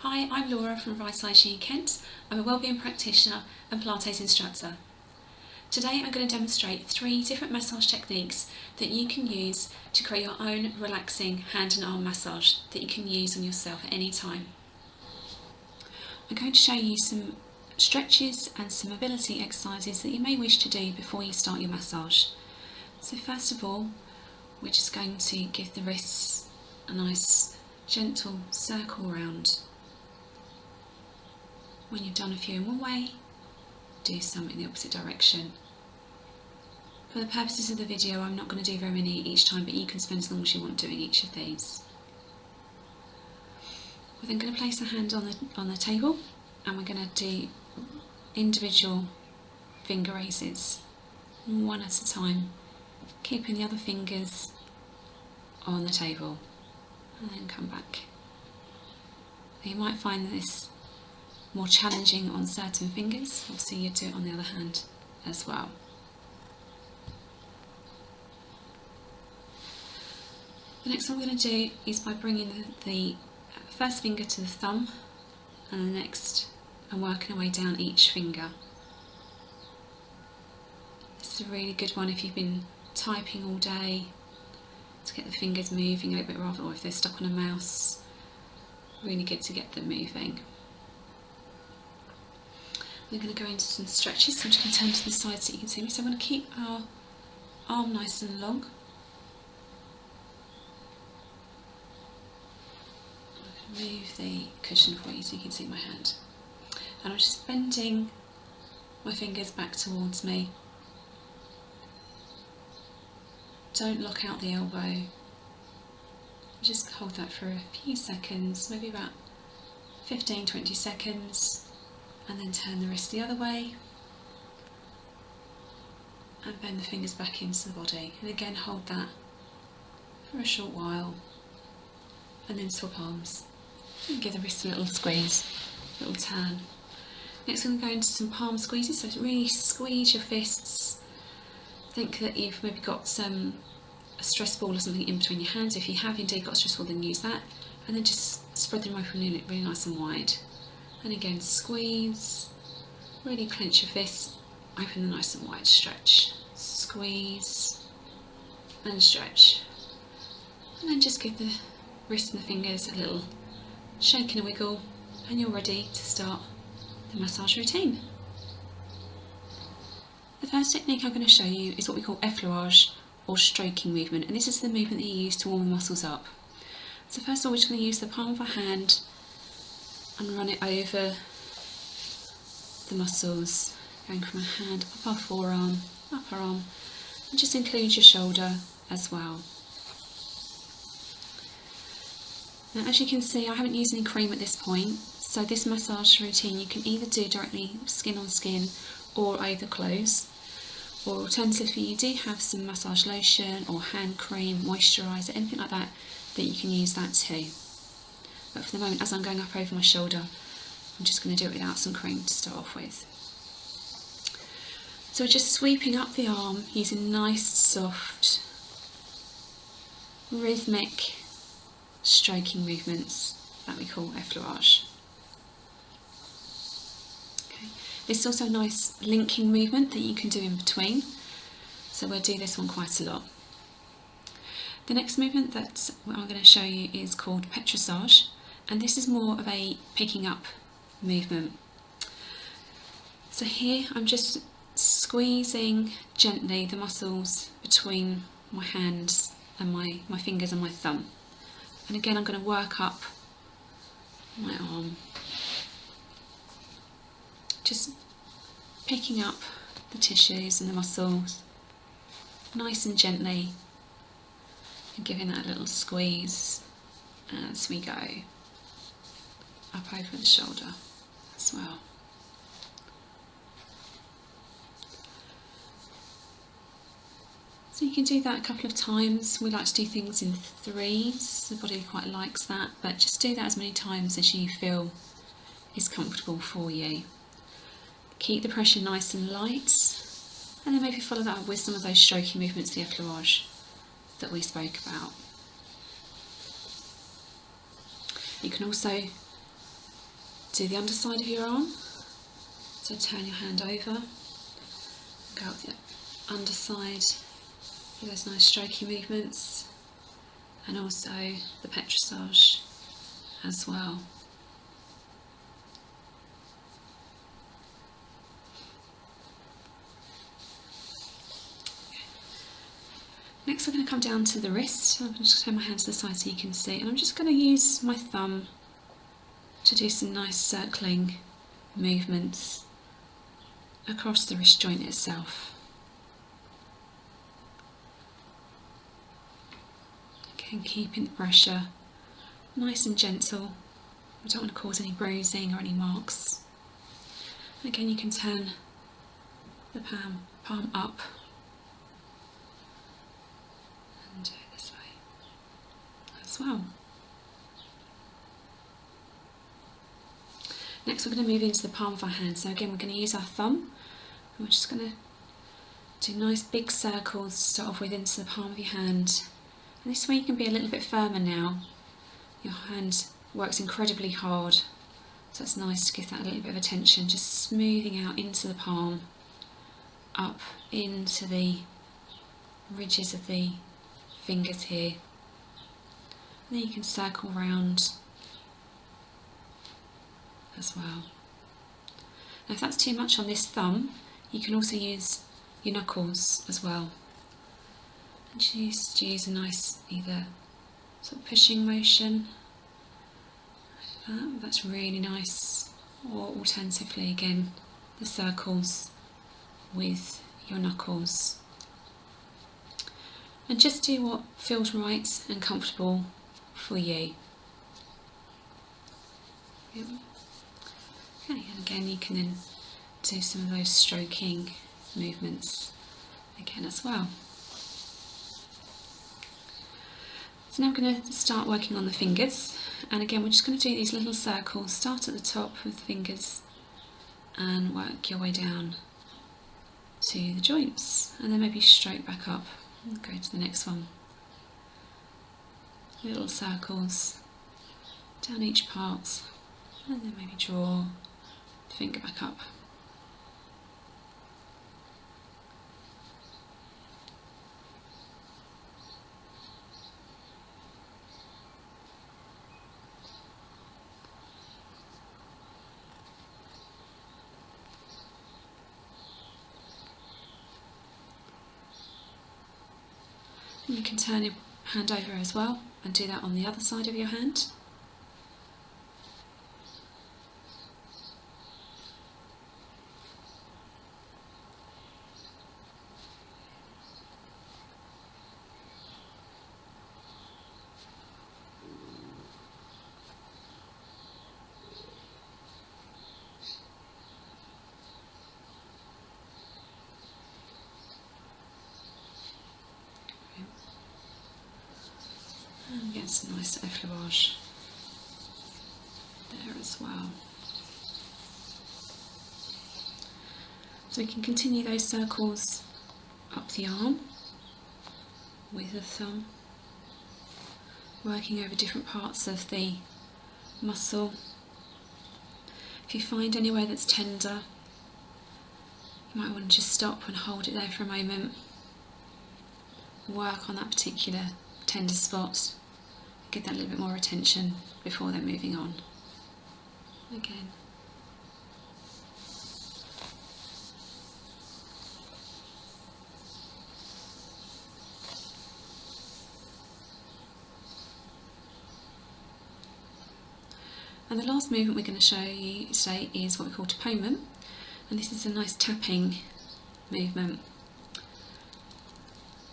Hi, I'm Laura from Revitalisation in Kent. I'm a wellbeing practitioner and Pilates instructor. Today I'm going to demonstrate 3 different massage techniques that you can use to create your own relaxing hand and arm massage that you can use on yourself at any time. I'm going to show you some stretches and some mobility exercises that you may wish to do before you start your massage. So first of all, we're just going to give the wrists a nice gentle circle round. When you've done a few in one way, do some in the opposite direction. For the purposes of the video, I'm not going to do very many each time, but you can spend as long as you want doing each of these. We're then going to place a hand on the table, and we're going to do individual finger raises, one at a time, keeping the other fingers on the table, and then come back. You might find this more challenging on certain fingers, obviously you do it on the other hand as well. The next one we're going to do is by bringing the first finger to the thumb and the next, and working our way down each finger. This is a really good one if you've been typing all day, to get the fingers moving a little bit rather, or if they're stuck on a mouse, really good to get them moving. We're going to go into some stretches, so I'm just going to turn to the side so you can see me. So I'm going to keep our arm nice and long. I'm going to move the cushion for you so you can see my hand. And I'm just bending my fingers back towards me. Don't lock out the elbow. Just hold that for a few seconds, maybe about 15-20 seconds. And then turn the wrist the other way and bend the fingers back into the body, and again hold that for a short while and then swap arms and give the wrist a little squeeze, a little turn. Next we're going to go into some palm squeezes, so really squeeze your fists. Think that you've maybe got a stress ball or something in between your hands. If you have indeed got a stress ball, then use that, and then just spread them open really nice and wide. And again, squeeze, really clench your fists, open them nice and wide, stretch, squeeze and stretch. And then just give the wrists and the fingers a little shake and a wiggle, and you're ready to start the massage routine. The first technique I'm going to show you is what we call effleurage, or stroking movement, and this is the movement that you use to warm the muscles up. So first of all, we're just going to use the palm of our hand and run it over the muscles, going from our hand up our forearm, up our arm, and just include your shoulder as well. Now as you can see, I haven't used any cream at this point, so this massage routine you can either do directly skin on skin or over clothes, or alternatively you do have some massage lotion or hand cream, moisturiser, anything like that, that you can use that too. But for the moment, as I'm going up over my shoulder, I'm just going to do it without some cream to start off with. So we're just sweeping up the arm using nice, soft, rhythmic stroking movements that we call effleurage. Okay. This is also a nice linking movement that you can do in between, so we'll do this one quite a lot. The next movement that I'm going to show you is called petrissage, and this is more of a picking up movement. So here I'm just squeezing gently the muscles between my hands and my fingers and my thumb. And again I'm going to work up my arm, just picking up the tissues and the muscles nice and gently, and giving that a little squeeze as we go up over the shoulder as well. So you can do that a couple of times. We like to do things in threes, the body quite likes that, but just do that as many times as you feel is comfortable for you. Keep the pressure nice and light, and then maybe follow that up with some of those stroking movements, the effleurage that we spoke about. You can also do the underside of your arm. So turn your hand over, go up the underside, do those nice stroking movements, and also the petrissage as well. Next we're going to come down to the wrist. I'm going to just turn my hand to the side so you can see, and I'm just going to use my thumb to do some nice circling movements across the wrist joint itself. Again, keeping the pressure nice and gentle. We don't want to cause any bruising or any marks. Again, you can turn the palm up and do it this way as well. Next we're going to move into the palm of our hand. So again, we're going to use our thumb, and we're just going to do nice big circles to start off with into the palm of your hand. And this way you can be a little bit firmer now. Your hand works incredibly hard, so it's nice to give that a little bit of attention, just smoothing out into the palm, up into the ridges of the fingers here. And then you can circle round as well. Now if that's too much on this thumb, you can also use your knuckles as well. And just use a nice either sort of pushing motion, like that. That's really nice. Or alternatively again, the circles with your knuckles. And just do what feels right and comfortable for you. Yep. Okay, and again you can then do some of those stroking movements again as well. So now we're going to start working on the fingers, and again we're just going to do these little circles. Start at the top with the fingers and work your way down to the joints, and then maybe straight back up and go to the next one. Little circles down each part, and then maybe draw the finger back up. You can turn your hand over as well and do that on the other side of your hand. And get some nice effleurage there as well. So we can continue those circles up the arm with the thumb, working over different parts of the muscle. If you find anywhere that's tender, you might want to just stop and hold it there for a moment. Work on that particular tender spot, give that a little bit more attention before then moving on. Again. And the last movement we're going to show you today is what we call Taponement, and this is a nice tapping movement.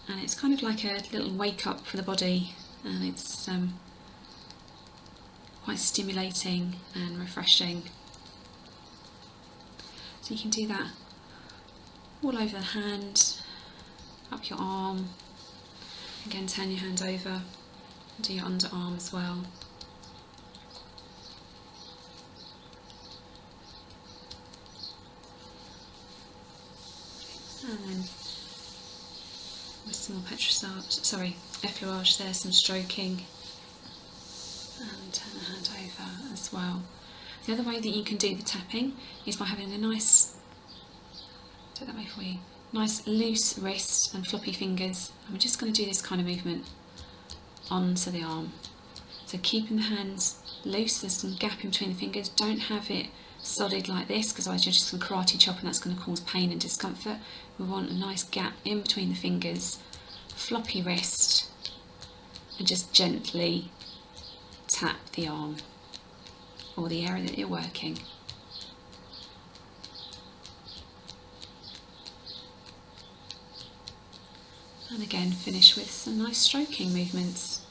And it's kind of like a little wake up for the body, and it's quite stimulating and refreshing. So you can do that all over the hand, up your arm. Again, turn your hand over, do your underarm as well. And then with some more effleurage there, some stroking, and turn the hand over as well. The other way that you can do the tapping is by having a nice, take that way for you, nice loose wrist and floppy fingers. And we're just going to do this kind of movement onto the arm. So keeping the hands loose, there's some gap in between the fingers. Don't have it solid like this, because otherwise you're just going to karate chop and that's going to cause pain and discomfort. We want a nice gap in between the fingers, floppy wrist, and just gently tap the arm or the area that you're working. And again, finish with some nice stroking movements.